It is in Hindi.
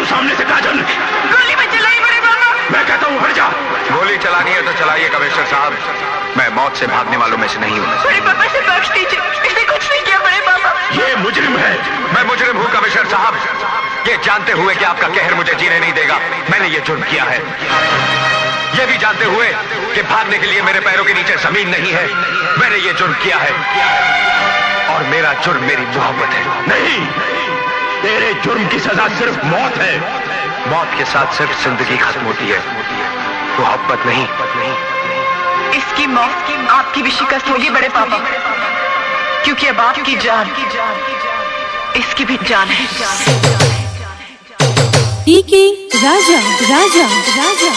सामने से काजल। गोली मत चलाइए बड़े पापा। मैं कहता हूँ हट जा। गोली चलानी है तो चलाइए कमिश्नर साहब, मैं मौत से भागने वालों में से नहीं हूँ। बड़े पापा से बख्श दीजिए, इसने कुछ नहीं किया बड़े पापा। ये मुजरिम है। मैं मुजरिम हूँ कमिश्नर साहब, ये जानते हुए कि आपका कहर मुझे जीने नहीं देगा, मैंने ये जुर्म किया है। ये भी जानते हुए कि भागने के लिए मेरे पैरों के नीचे जमीन नहीं है, मैंने ये जुर्म किया है। और मेरा जुर्म मेरी मोहब्बत है। नहीं, तेरे जुर्म की सजा सिर्फ मौत है। मौत के साथ सिर्फ जिंदगी खत्म होती है, मोहब्बत नहीं। इसकी मौत आपकी भी शिकस्त होगी बड़े पापा, क्योंकि अब आपकी जान इसकी भी जान है। टीके राजा राजा राजा